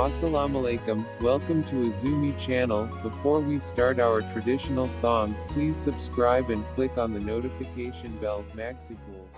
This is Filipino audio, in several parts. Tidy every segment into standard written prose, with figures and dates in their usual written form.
Assalamualaikum, welcome to Azumi channel. Before we start our traditional song, please subscribe and click on the notification bell. Maxipul.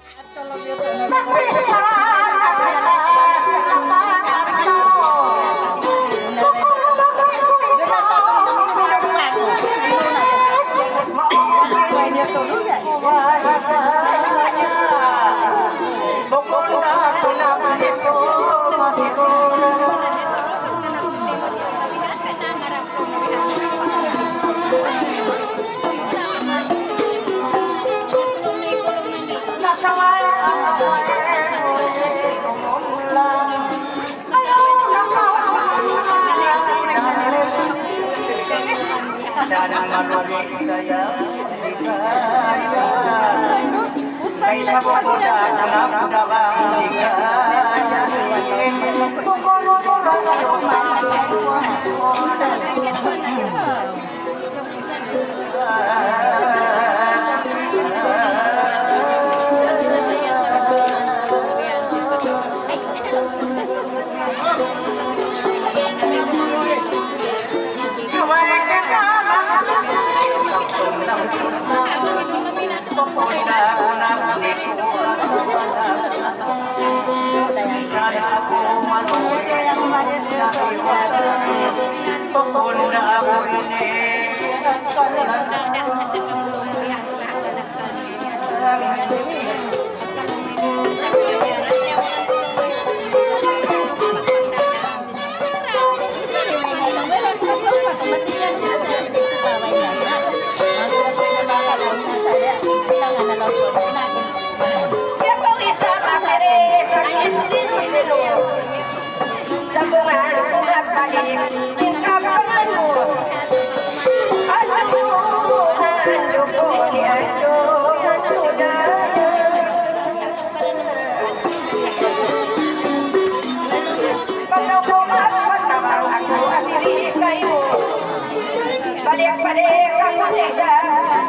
Balik-balik ang munisa,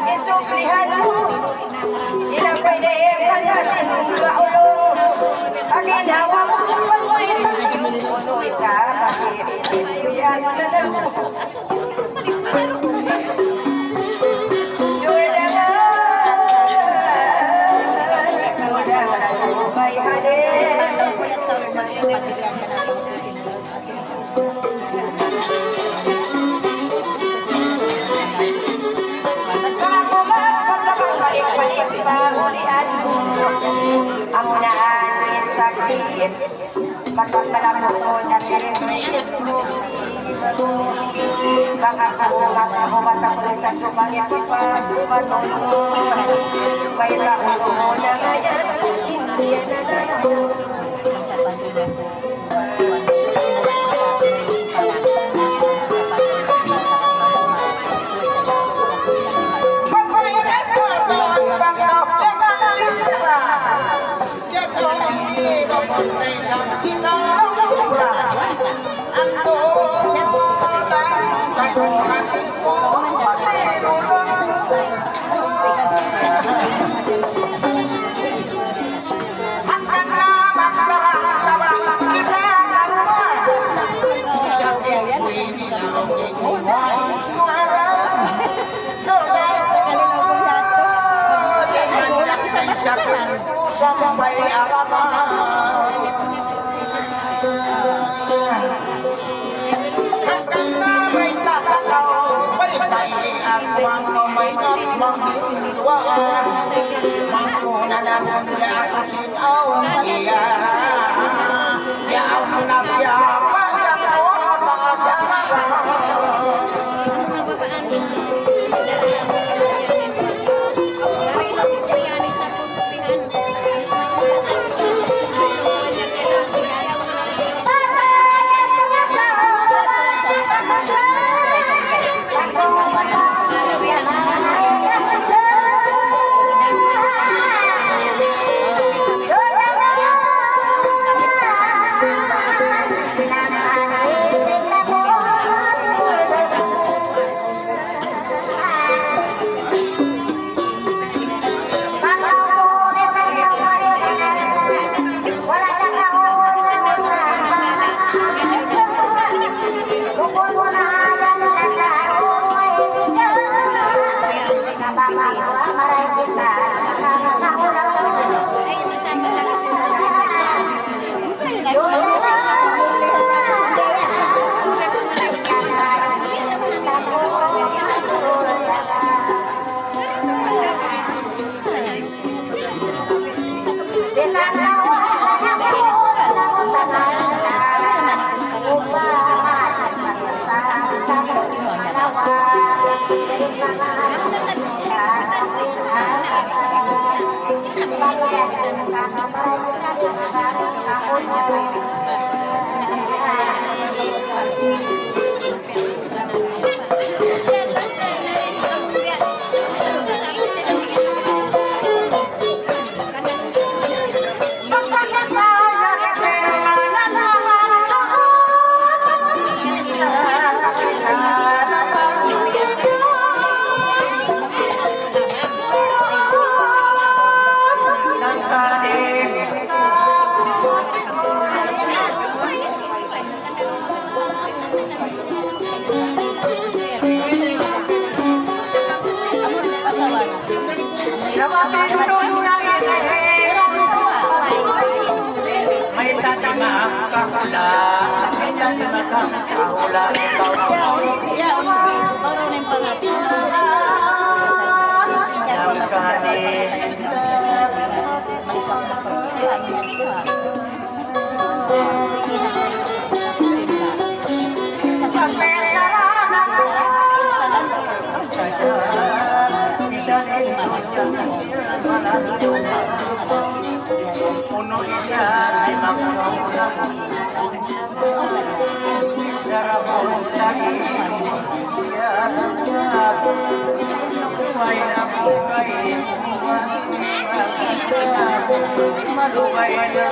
isuflihanmu. Ilang ko'y daig sa natin maulong. Ang ginawa mo ang pagwait, punoy ka, bakit iyan na lang. Ang unaan din sakit, pagpapalapot at kalimit mo. Kakakaungat ako matapulisan ko pangit ipagpatulong. May kaulo na ngayon, hindi na lang. Sampai hanggang na may tatakaw, may tayo ang mga may magmamatuwaan. Manguna na mong yakusin ang iya, yaw na biyapa sa kawa mga sama. Sama pintunya ini may tatima kahula, may tatima kahula, ikaw puno niya ay magkakula darabong lagi buhay na buhay malugay na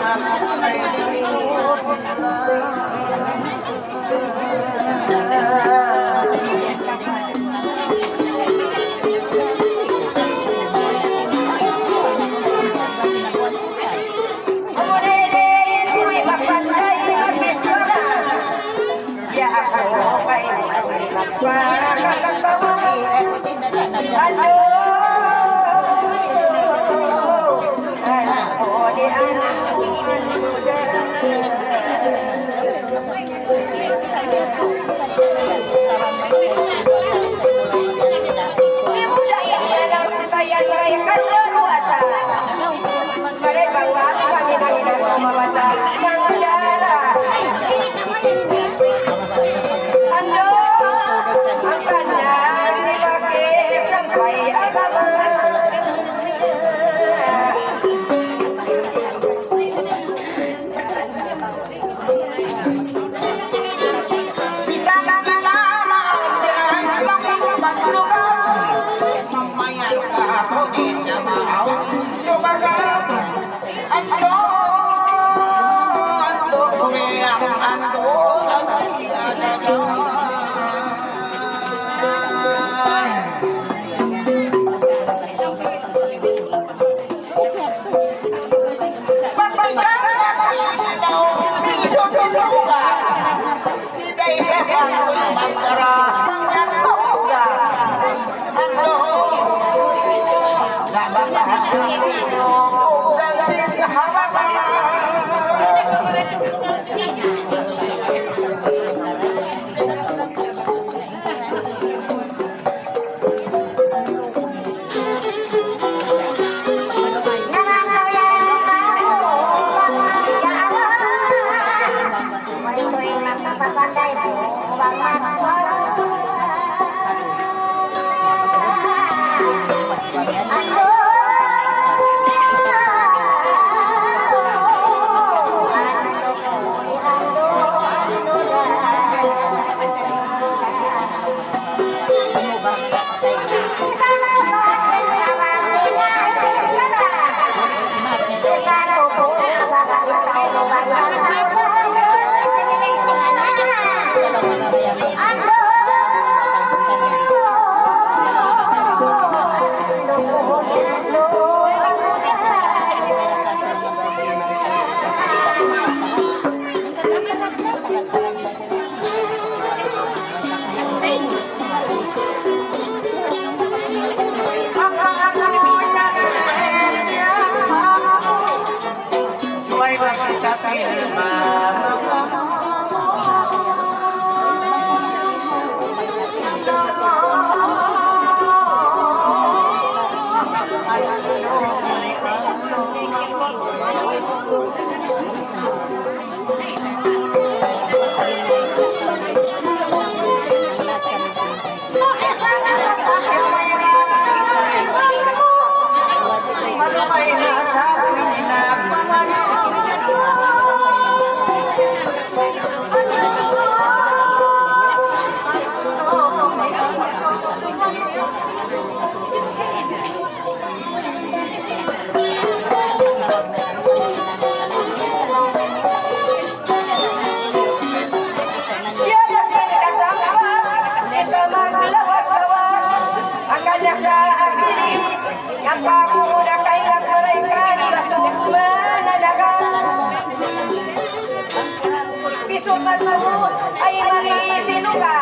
ay marisinuga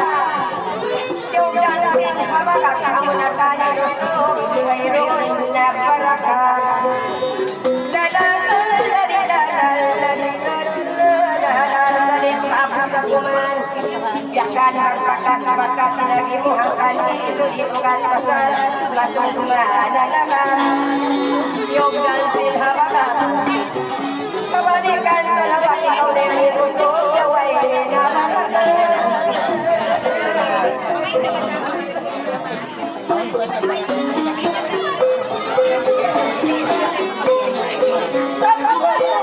yung dancing habagat kamu na tayo mayroon na para Pagkat lagi mo hangkan Sudi bukan pasal Masundungan na naman Yung gansil habakan Kabalikan sa labas Ikaw din may gusto Yaway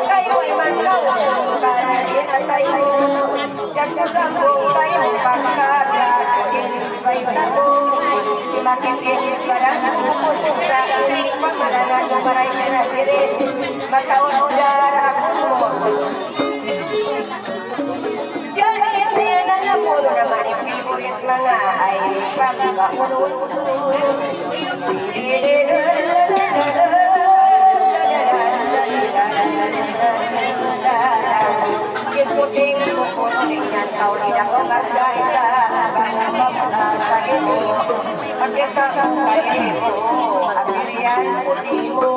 kayo'y manlaw Para inatay mo Kagkasambong tayo Pagkakakit Iba'y tago Si makikinig para Puputok sa Pagmalanan mo maray ka na sirin Matawag mo dara ako mo Yan hindi na napuno naman Yung favorite mga ay Pagkakulun puting puputing yan kau siya ko nagdahil sa pagkakasagin mo pagkakasagin mo at iriyan puting mo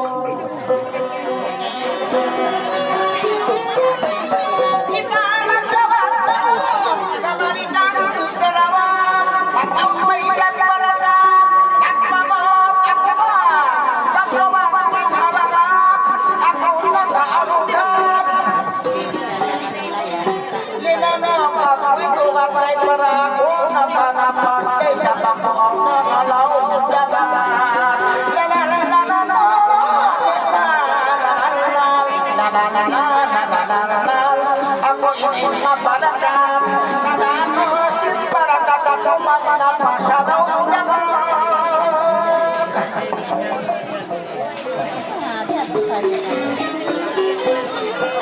Kita magkawat ko Kamalitan sa lawan Matambay sa palagan Nagmamot at kawan Pagkawat sa habagan Ako na sa amugan Ito katay para ako napanapan Kaysa pagkawag na malaw Jaga La la la la la la Ako inay mapalakan Nananosin para katakuman na pasalaw Jaga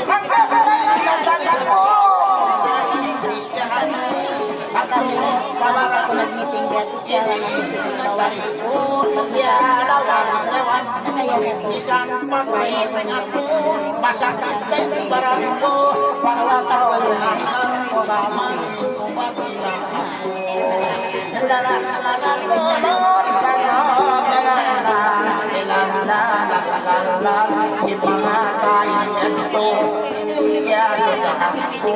Magkakabay na dalang mo Kamara ko nag-meeting dito kaya nag-meeting sa waris ko Pagbialawan Isang pagkain ako Masakit din barang ko Pagkataw lang ang kamay Kumapila ako Si pangatay ito Kaya sa ako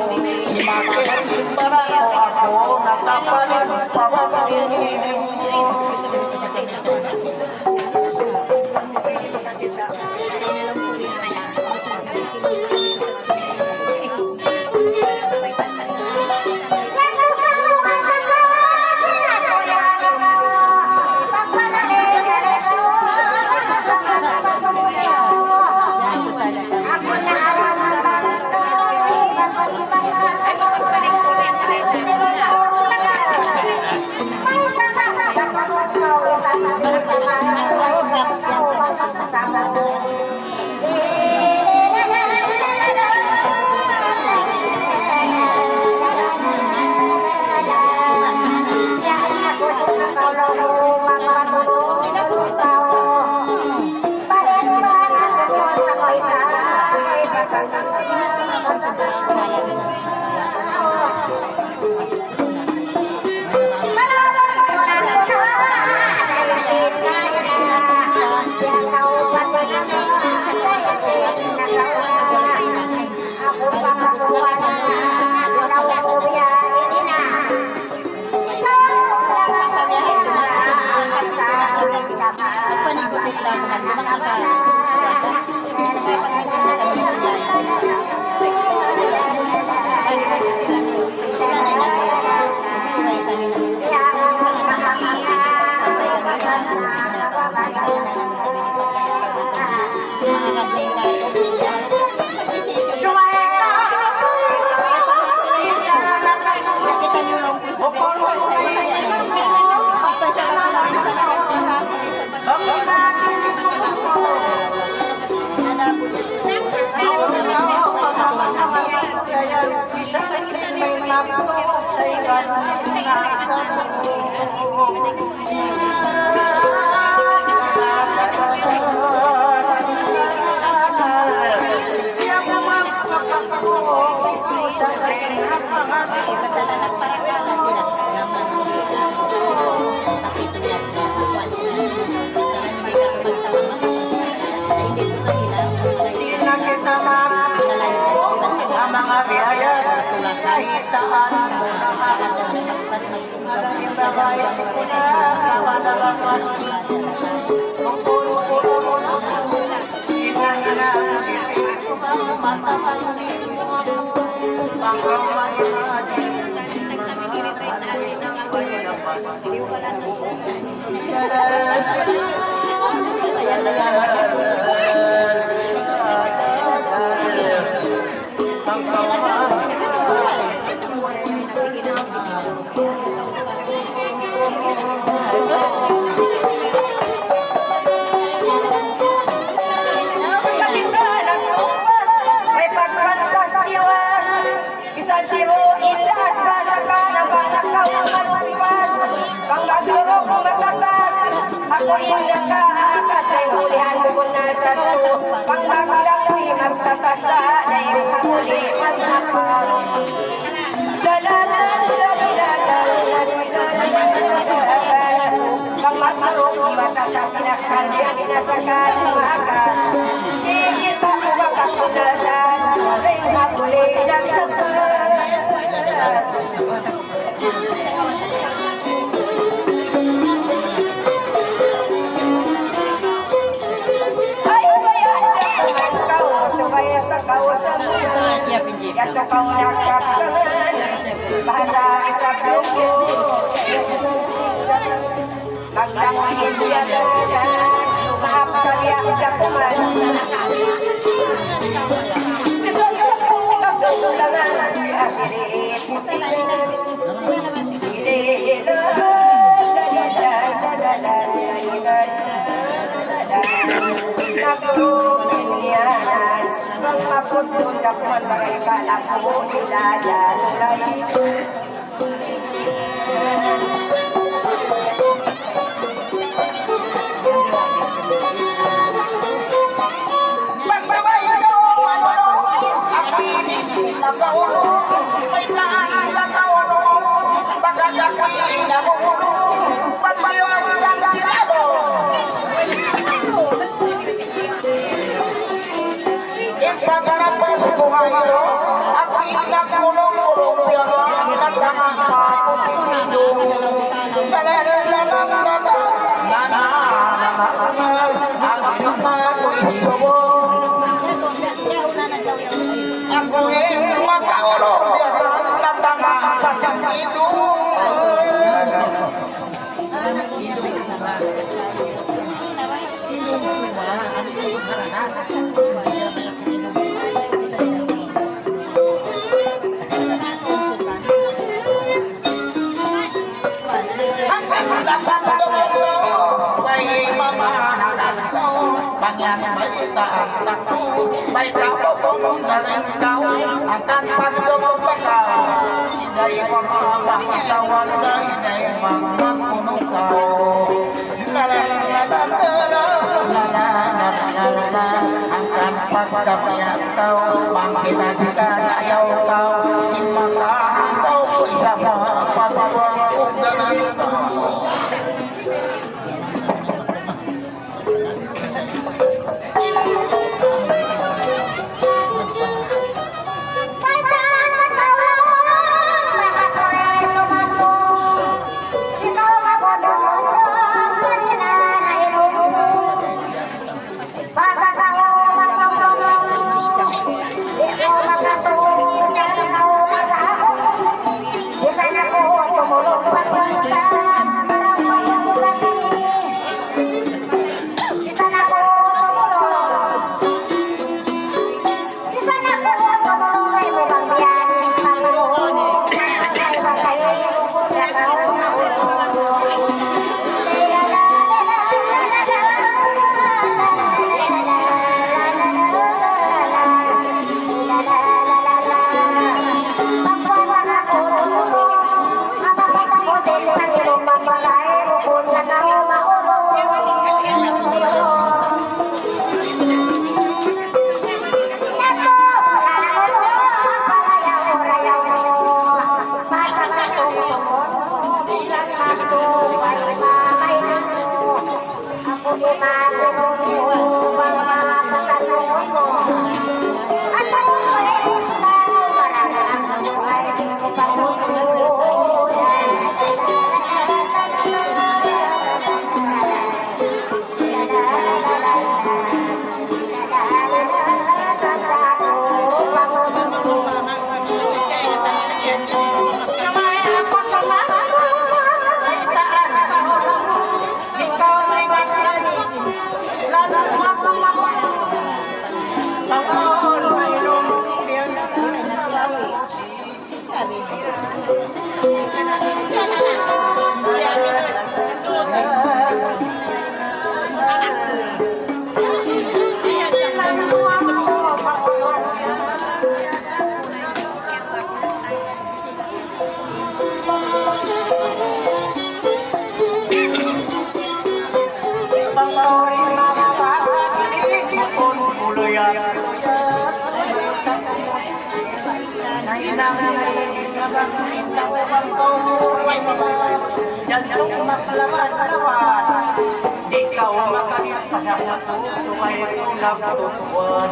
Si makikin barang ko ako Nakapalit pabagin mga biyaya, nahitaan mo naman. Ako inang kaakat ay hulihan ko na sa to. Pangbaglang ko'y magtatasa ay huli magnapaw. Dalalan, pang magmarong matatasinakal yan inasakan makan. Di kita uwakak punasan ay huli nagtatasa. Yato kau nakapkan bahasa isap loko magdangin dia maaf kaya jakuman ito yung sikap tulangan asirit Mapot doon ka kung bagay ka na po ilalalulay. Pagsabay ka o ano, ang pinig ng kaulo, may taan ng kaulo, pagkasakay na ulo, pagpayon ng silado. Pagkalabas ko kayo, ang pinagulong-ulong yan, nagkakama ko si Sido. Ako yung makaulong yan, nagkakama ko si Sido. Banyak berita takut, baik kau pun dalam kau akan pandang bakal. Dari pemahaman kawan dari mangan kuno kau. La la la la la la la la la akan pandang yang kau bangkit kita ayau kau simaka kau bersama papawan dalam kau. Jantong makalawat-lawat, di kau makan pada waktu supaya kau tutuan.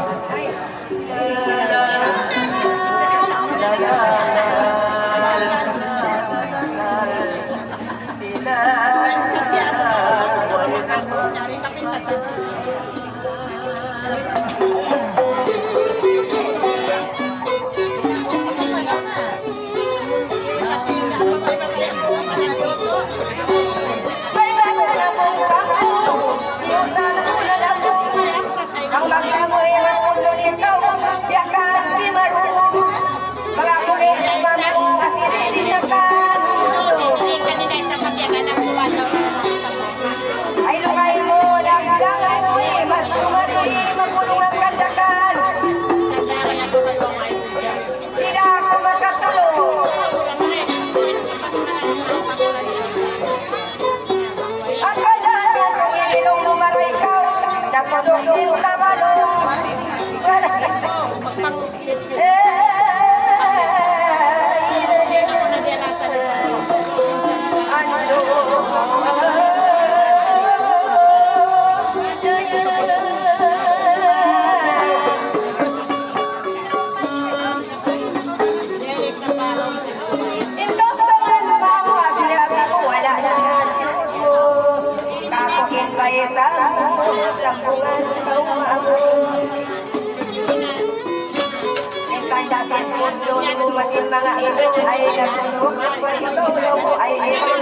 Mga ibon ay natulog ikaw ko ay ibon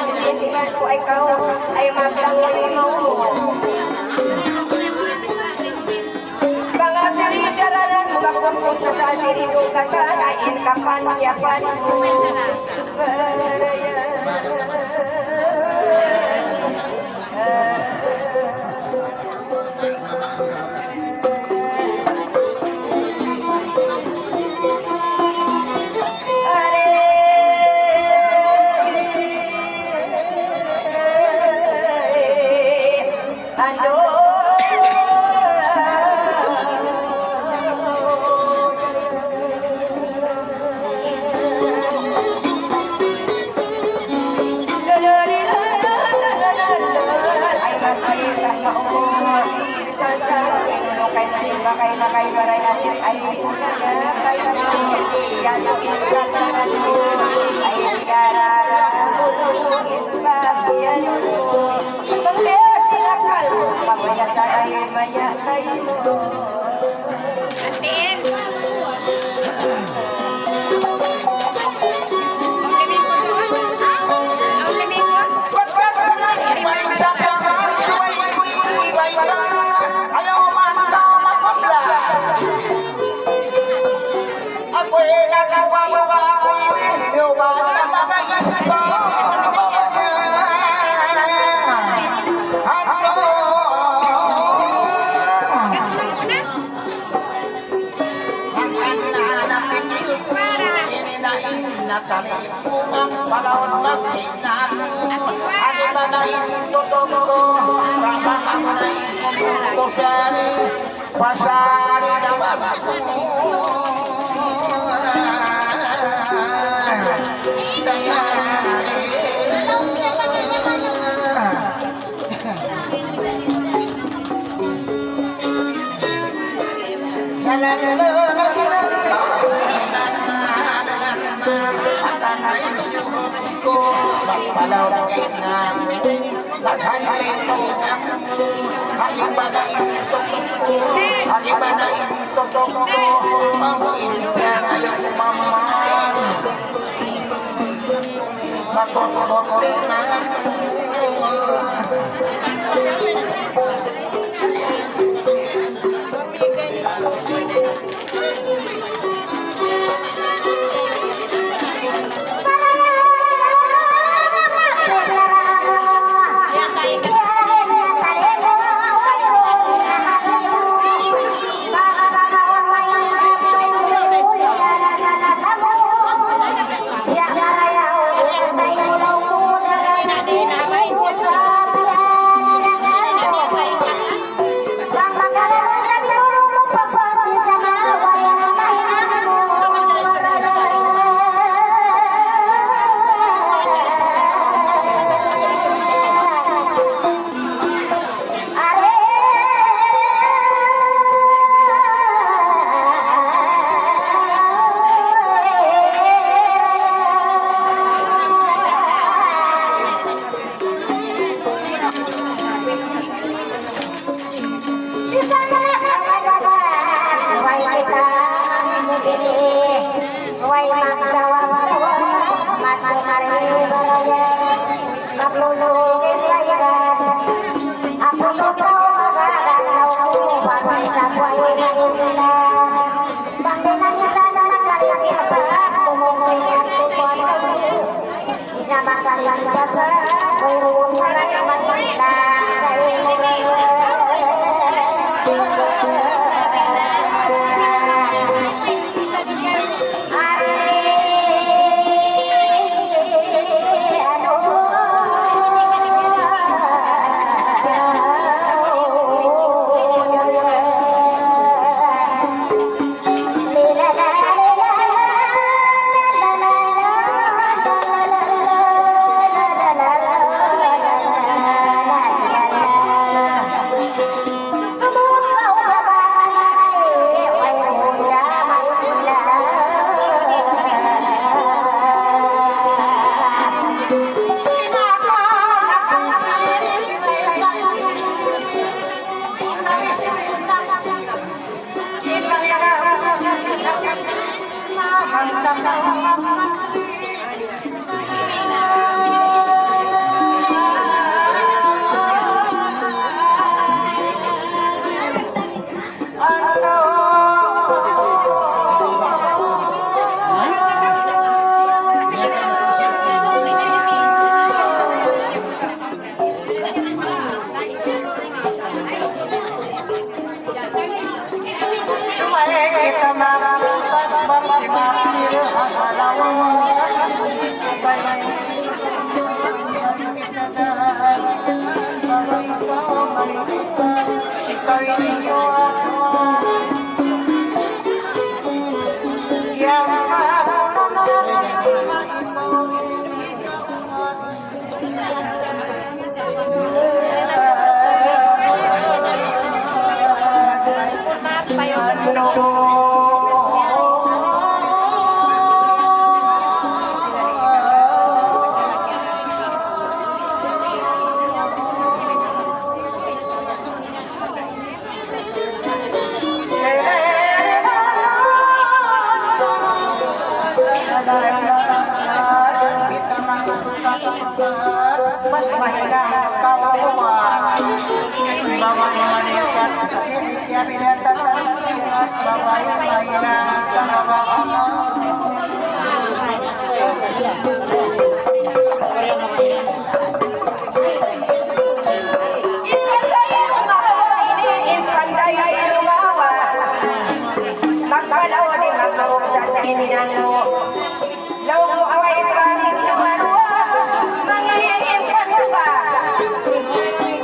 ko ikaw ay maglangoy mo mga sirigaralan magkumput sa sirigong kasanain kapanyapan mo Makai barai nasir air Kalipungan palawang magtinaan Ano ba na itutong ko Sama ako na ikumunto sari Pasari na bago Palaw na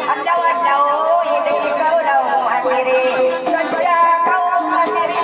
Adlaw-adlaw, hindi ikaw daw asiri. Sadya kau masiri.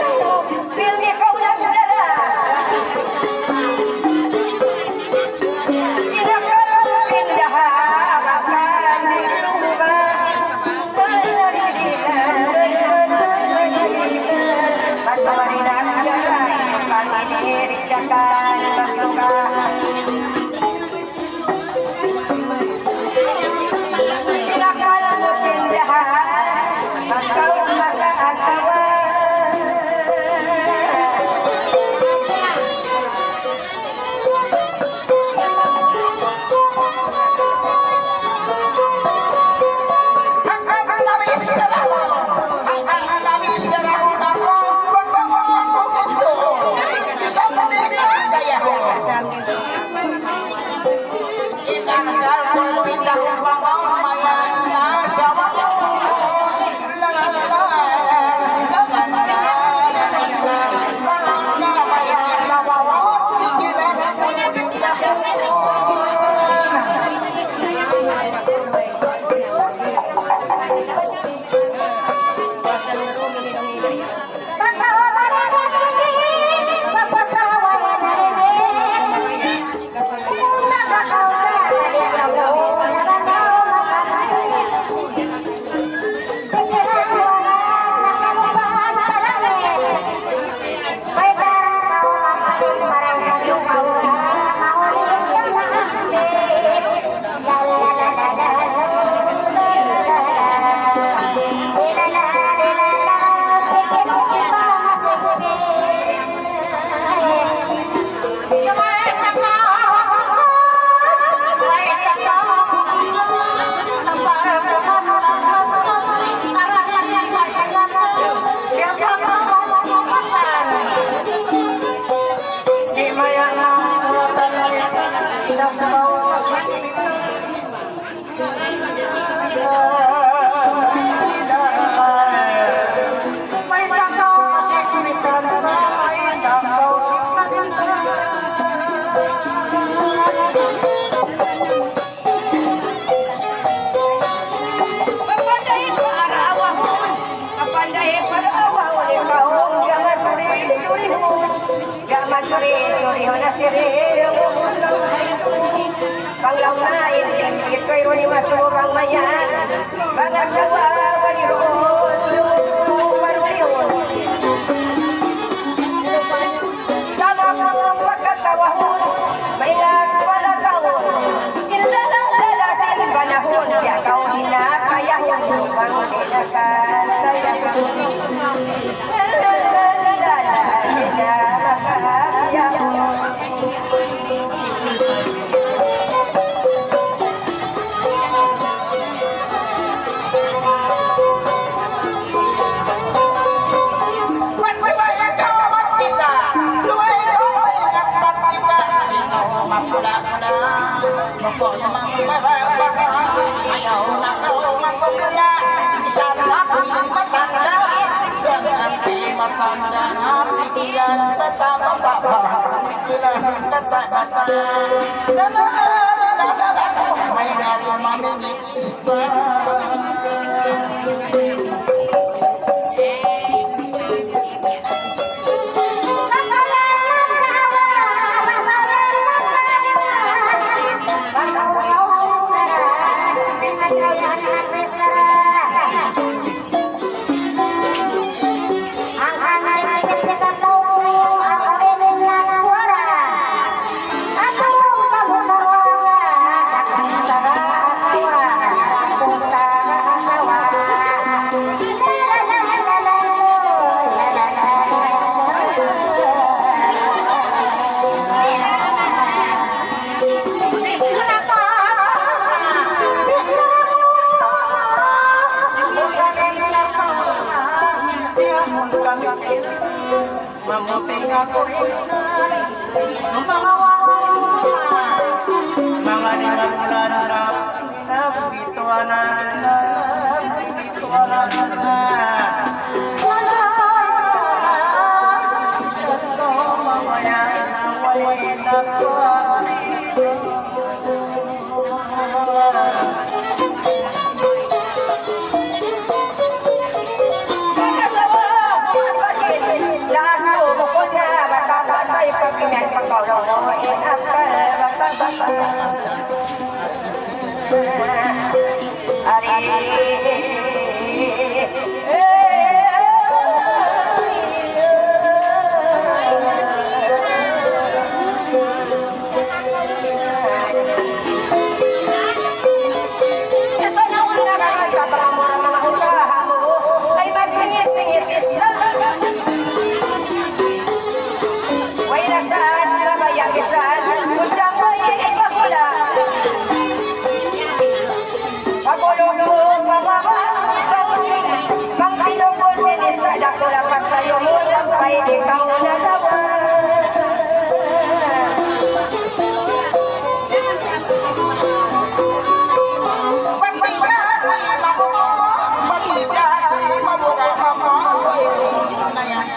suri suri hona siri Banglaw na insit ko'y runi masubang maya Bangat sawa waliroon Marulihon Sama kong pagkatawahon May nagpalatawon Ilala-lalasin banahon Kaya kau hinakayahon Bang hinakasayahon Ayaw na kau magpapaya Isang ako'y matanda Isang ako'y matanda Pigilan bata-bata Pigilan bata-bata Dala-dala May gano'n maminitista Mamuting ako rin mga mga nilagulan na bituan na wala ito mamaya na wala na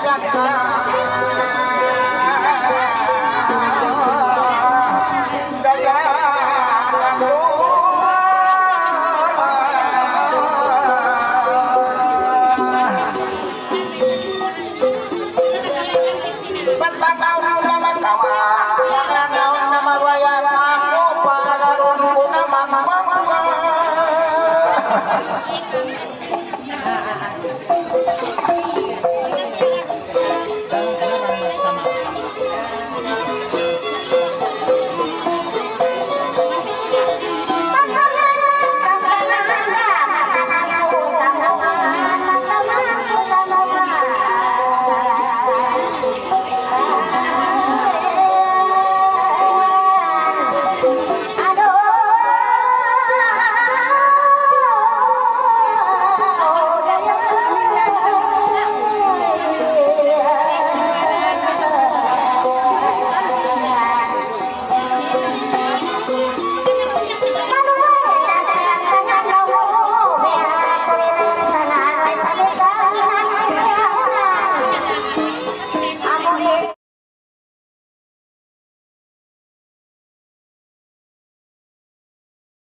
Shaka